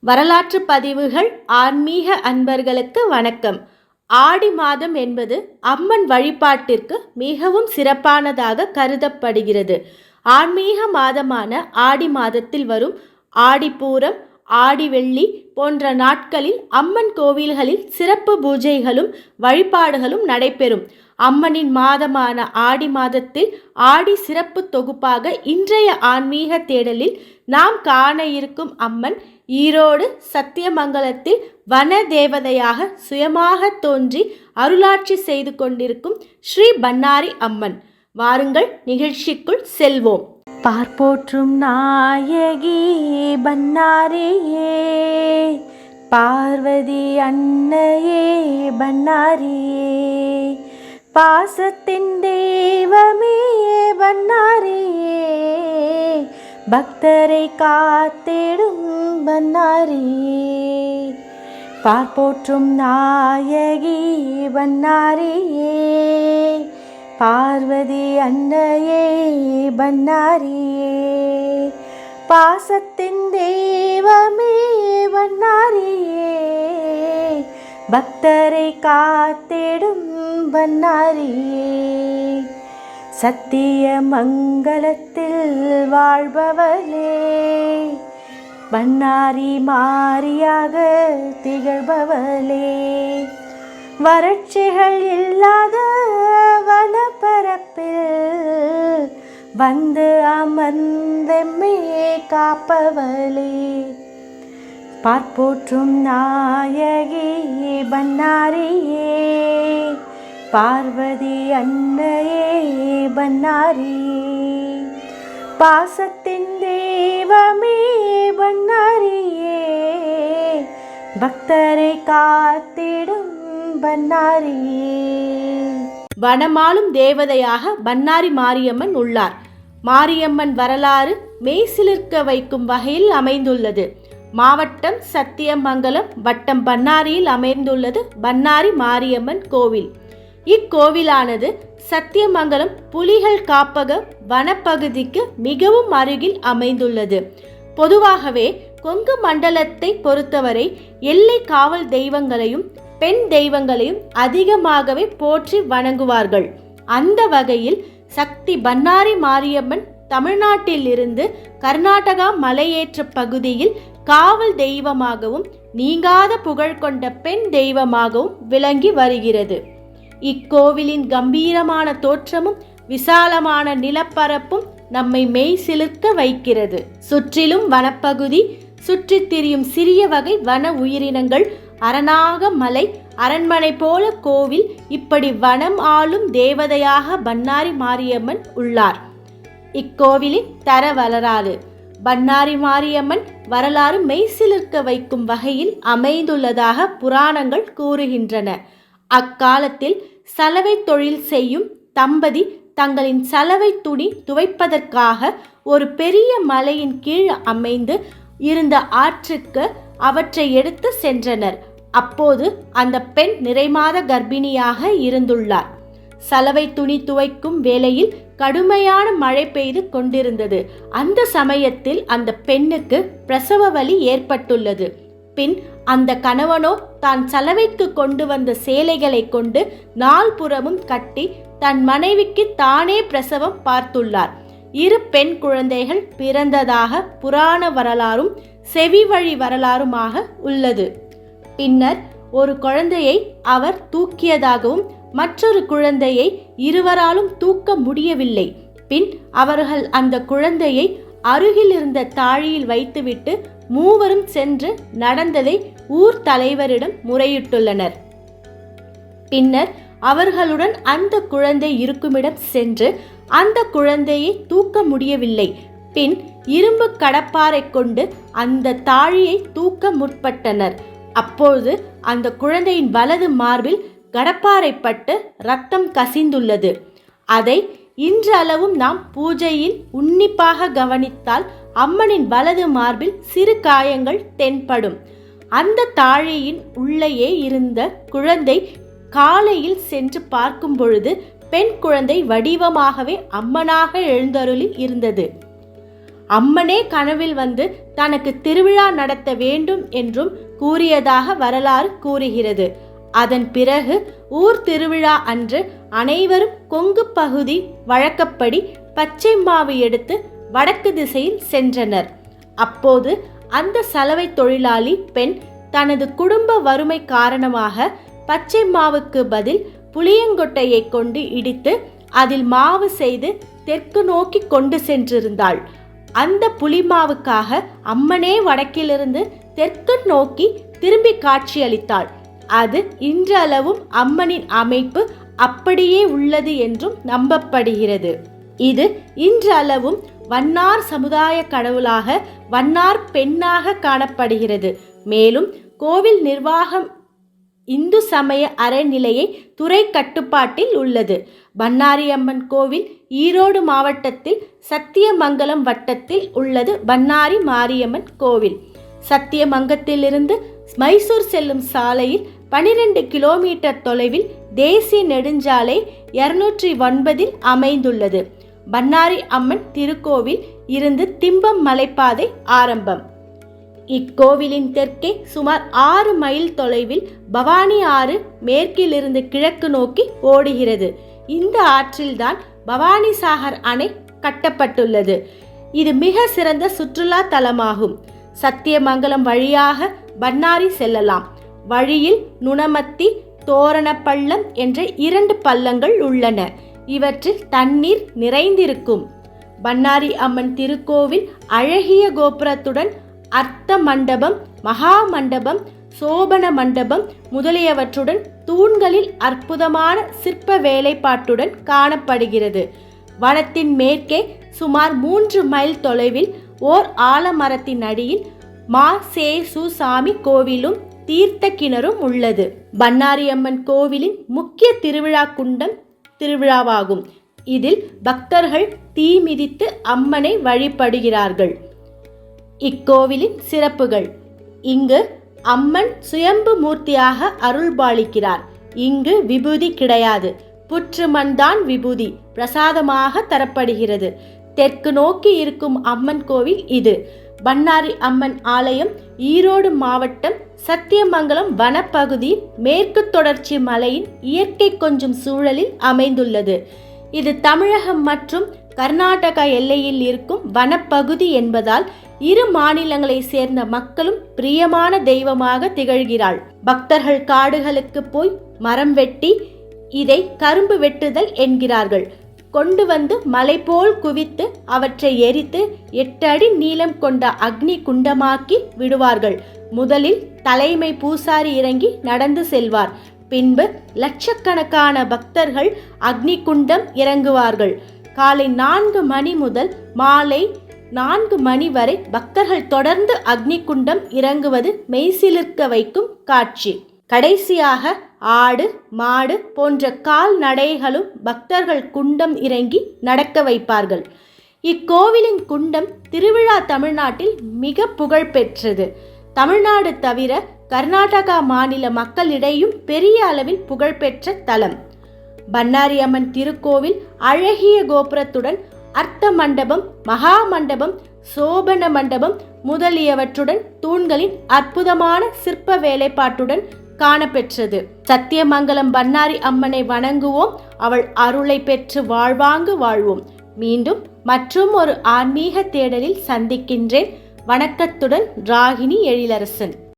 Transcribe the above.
வரலாற்று பதிவுகள் ஆன்மீக அன்பர்களுக்கு வணக்கம். ஆடி மாதம் என்பது அம்மன் வழிபாட்டிற்கு மிகவும் சிறப்பானதாக கருதப்படுகிறது. ஆன்மீக மாதமான ஆடி மாதத்தில் வரும் ஆடிப்பூரம், ஆடி வெள்ளி போன்ற நாட்களில் அம்மன் கோவில்களில் சிறப்பு பூஜைகளும் வழிபாடுகளும் நடைபெறும். அம்மனின் மாதமான ஆடி மாதத்தில் ஆடி சிறப்பு தொகுப்பாக இன்றைய ஆன்மீக தேடலில் நாம் காண இருக்கும் அம்மன் ஈரோடு சத்தியமங்கலத்தில் வன தேவதையாக சுயமாக தோன்றி அருளாட்சி செய்து கொண்டிருக்கும் ஸ்ரீ பண்ணாரி அம்மன். வாருங்கள் நிகழ்ச்சிக்குள் செல்வோம். பார்ப்போற்றும் நாயகி பண்ணாரியே, பார்வதி அன்னையே பண்ணாரியே, பாசத்தின் தெய்வமே பண்ணாரியே, பக்தரை காத்திடும் பண்ணாரியே, பார்ப்போற்றும் நாயகி பண்ணாரியே, பார்வதி அன்னையே பண்ணாரியே, பாசத்தின் தெய்வமே பண்ணாரியே, பக்தரை காத்திடும் பண்ணாரியே, சத்தியமங்கலத்தில் வாழ்பவளே, பண்ணாரி மாரியாக திகழ்பவளே, வறட்சிகள் இல்லாத வனப்பரப்பில் வந்து அமர்ந்தெம்மை காப்பவளே, பார்ப்போற்றும் நாயகி பண்ணாரியே, பார்வதி அன்னையே பண்ணாரியே, பாசத்தின் தெய்வமே பண்ணாரியே, பக்தரை காத்திடும் பண்ணாரியே. வனமாளும் தேவதையாக பண்ணாரி மாரியம்மன் உள்ளார். மாரியம்மன் வரலாறு மெய்சிலிர்க்க வைக்கும் வகையில் அமைந்துள்ளது. மாவட்டம் சத்தியமங்கலம், வட்டம் பண்ணாரியில் அமைந்துள்ளது பண்ணாரி மாரியம்மன் கோவில். இக்கோவிலானது சத்தியமங்கலம் புலிகள் காப்பக வனப்பகுதிக்கு மிகவும் அருகில் அமைந்துள்ளது. பொதுவாகவே கொங்கு மண்டலத்தை பொறுத்தவரை எல்லை காவல் தெய்வங்களையும் பெண் தெய்வங்களையும் அதிகமாகவே போற்றி வணங்குவார்கள். அந்த வகையில் சக்தி பண்ணாரி மாரியம்மன் தமிழ்நாட்டில் இருந்து கர்நாடகா மலையேற்ற பகுதியில் காவல் தெய்வமாகவும் நீங்காத புகழ் கொண்ட பெண் தெய்வமாகவும் விளங்கி வருகிறது. இக்கோவிலின் கம்பீரமான தோற்றமும் விசாலமான நிலப்பரப்பும் நம்மை மெய் சிலிர்க்க வைக்கிறது. சுற்றிலும் வனப்பகுதி, சுற்றித் திரியும் சிறிய வகை வன உயிரினங்கள், அரணாக மலை, அரண்மனை போல கோவில், இப்படி வனம் ஆளும் தேவதையாக பண்ணாரி மாரியம்மன் உள்ளார். இக்கோவிலின் தர வரலாறு. பண்ணாரி மாரியம்மன் வரலாறு மெய்சிலிர்க்க வைக்கும் வகையில் அமைந்துள்ளதாக புராணங்கள் கூறுகின்றன. அக்காலத்தில் சலவை தொழில் செய்யும் தம்பதி தங்களின் சலவை துணி துவைப்பதற்காக ஒரு பெரிய மலையின் கீழ் அமைந்து இருந்த ஆற்றுக்கு அவற்றை எடுத்து சென்றனர். அப்போது அந்த பெண் நிறைமாத கர்ப்பிணியாக இருந்துள்ளார். சலவை துணி துவைக்கும் வேளையில் கடுமையான மழை பெய்து கொண்டிருந்தது. அந்த சமயத்தில் அந்த பெண்ணுக்கு பிரசவ வலி ஏற்பட்டுள்ளது. பின் அந்த கணவனோ தான் சலவைக்கு கொண்டு வந்த சேலைகளை கொண்டு நால்புறமும் கட்டி தன் மனைவிக்கு தானே பிரசவம் பார்த்துள்ளார். 2 பெண் குழந்தைகள் பிறந்ததாக புராண வரலாறும் செவி வழி வரலாறுமாக உள்ளது. பின்னர் ஒரு குழந்தையை அவர் தூக்கியதாகவும் மற்றொரு குழந்தையை இருவராலும் தூக்க முடியவில்லை. பின் அவர்கள் அந்த குழந்தையை அருகில் இருந்த தாழியில் வைத்துவிட்டு மூவரும் சென்று நடந்ததை ஊர் தலைவரிடம் முறையிட்டுள்ளனர். பின்னர் அவர்களுடன் அந்த குழந்தை இருக்குமிடம் சென்று அந்த குழந்தையை தூக்க முடியவில்லை. பின் இரும்பு கடப்பாரை கொண்டு அந்த தாழியை தூக்க முற்பட்டனர். அப்போது அந்த குழந்தையின் வலது மார்பில் கடப்பாரை பட்டு ரத்தம் கசிந்துள்ளது. அதை இன்றளவும் நாம் பூஜையில் உன்னிப்பாக கவனித்தால் அம்மனின் வலது மார்பில் சிறு காயங்கள் தென்படும். அந்த தாழியின் உள்ளேயே இருந்த குழந்தை காலையில் சென்று பார்க்கும் பொழுது பெண் குழந்தை வடிவமாகவே அம்மனாக எழுந்தருளி இருந்தது. அம்மனே கனவில் வந்து தனக்கு திருவிழா நடத்த வேண்டும் என்றும் கூறியதாக வரலாறு கூறுகிறது. அதன் பிறகு ஊர் திருவிழா அன்று அனைவரும் கொங்கு பகுதி வழக்கப்படி பச்சை மாவு எடுத்து வடக்கு திசையில் சென்றனர். அப்போது அந்த சலவை தொழிலாளி பெண் தனது குடும்ப வறுமை காரணமாக பச்சை மாவுக்கு பதில் புளியங்கொட்டையை கொண்டு இடித்து அதில் மாவு செய்து தெற்கு நோக்கி கொண்டு சென்றிருந்தாள். அந்த புளிமாவுக்காக அம்மனே வடக்கிலிருந்து தெற்கு நோக்கி திரும்பி காட்சியளித்தாள். அது இன்றளவும் அம்மனின் அமைப்பு அப்படியே உள்ளது என்றும் நம்பப்படுகிறது. இது இன்றளவும் வண்ணார் சமுதாய கடவுளாக வண்ணார் பெண்ணாக காணப்படுகிறது. மேலும் கோவில் நிர்வாகம் இந்து சமய அறநிலையை துறை கட்டுப்பாட்டில் உள்ளது. பண்ணாரி அம்மன் கோவில் ஈரோடு மாவட்டத்தில் சத்தியமங்கலம் வட்டத்தில் உள்ளது. பண்ணாரி மாரியம்மன் கோவில் சத்தியமங்கத்திலிருந்து மைசூர் செல்லும் சாலையில் 12 கிலோமீட்டர் தொலைவில் தேசிய நெடுஞ்சாலை 209 அமைந்துள்ளது. பண்ணாரி அம்மன் திருக்கோவில் இருந்து திம்பம் மலைப்பாதை ஆரம்பம். இக்கோவிலின் தெற்கே சுமார் 6 மைல் தொலைவில் பவானி ஆறு மேற்கிலிருந்து கிழக்கு நோக்கி ஓடுகிறது. இந்த ஆற்றில்தான் பவானி சாகர் அணை கட்டப்பட்டுள்ளது. இது மிக சிறந்த சுற்றுலா தலமாகும். சத்தியமங்கலம் வழியாக பண்ணாரி செல்லலாம். வழியில் நுணமத்தி, தோரணப்பள்ளம் என்ற 2 பள்ளங்கள் உள்ளன. இவற்றில் தண்ணீர் நிறைந்திருக்கும். பண்ணாரி அம்மன் திருக்கோவில் அழகிய கோபுரத்துடன் அர்த்த மண்டபம், மகா மண்டபம், சோபன மண்டபம் முதலியவற்றுடன் தூண்களில் அற்புதமான சிற்ப வேலைப்பாட்டுடன் காணப்படுகிறது. வனத்தின் மேற்கே சுமார் 3 மைல் தொலைவில் ஓர் ஆலமரத்தின் அடியில் மா சேசு சாமி கோவிலும் தீர்த்த கிணறும் உள்ளது. பண்ணாரி அம்மன் கோவிலின் முக்கிய திருவிழா குண்டம் திருவிழாவாகும். இதில் பக்தர்கள் தீ மிதித்து அம்மனை வழிபடுகிறார்கள். இக்கோவிலின் சிறப்புகள்: இங்கு அம்மன் சுயம்பு மூர்த்தியாக அருள்பாலிக்கிறார். இங்கு விபூதி கிடையாது. புற்றுமண் தான் விபூதி பிரசாதமாக தரப்படுகிறது. தெற்கு நோக்கி இருக்கும் அம்மன் கோவில் இது. பண்ணாரி அம்மன் ஆலயம் ஈரோடு மாவட்டம் சத்தியமங்கலம் வனப்பகுதியில் மேற்கு தொடர்ச்சி மலையின் இயற்கை கொஞ்சம் சூழலில் அமைந்துள்ளது. இது தமிழகம் மற்றும் கர்நாடகா எல்லையில் இருக்கும் வனப்பகுதி என்பதால் இரு மாநிலங்களை சேர்ந்த மக்களும் பிரியமான தெய்வமாக திகழ்கிறாள். பக்தர்கள் காடுகளுக்கு போய் மரம் வெட்டி இதை கரும்பு வெட்டுதல் என்கிறார்கள். கொண்டு வந்து மலை போல் குவித்து அவற்றை எரித்து 8 அடி நீளம் கொண்ட அக்னி குண்டமாக்கி விடுவார்கள். முதலில் தலைமை பூசாரி இறங்கி நடந்து செல்வார். பின்பு லட்சக்கணக்கான பக்தர்கள் அக்னி குண்டம் இறங்குவார்கள். காலை 4 மணி முதல் மாலை 4 மணி வரை பக்தர்கள் தொடர்ந்து அக்னி குண்டம் இறங்குவது மெய்சிலிர்க்க வைக்கும் காட்சி. கடைசியாக ஆடு, மாடு போன்ற கால்நடைகளும் பக்தர்கள் குண்டம் இறங்கி நடக்க வைப்பார்கள். இக்கோவிலின் குண்டம் திருவிழா தமிழ்நாட்டில் மிக புகழ் பெற்றது. தமிழ்நாடு தவிர கர்நாடகா மாநில மக்களிடையும் பெரிய அளவில் புகழ்பெற்ற தலம். பண்ணாரி அம்மன் திருக்கோவில் அழகிய கோபுரத்துடன் அர்த்த மண்டபம், மகா மண்டபம், சோபன மண்டபம் முதலியவற்றுடன் தூண்களின் அற்புதமான சிற்ப வேலைப்பாட்டுடன் காணப்பெற்றது. சத்தியமங்கலம் பண்ணாரி அம்மனை வணங்குவோம். அவள் அருளை பெற்று வாழ்வாங்கு வாழ்வோம். மீண்டும் மற்றும் ஒரு ஆன்மீக தேடலில் சந்திக்கின்றேன். வணக்கத்துடன் ராகினி எழிலரசன்.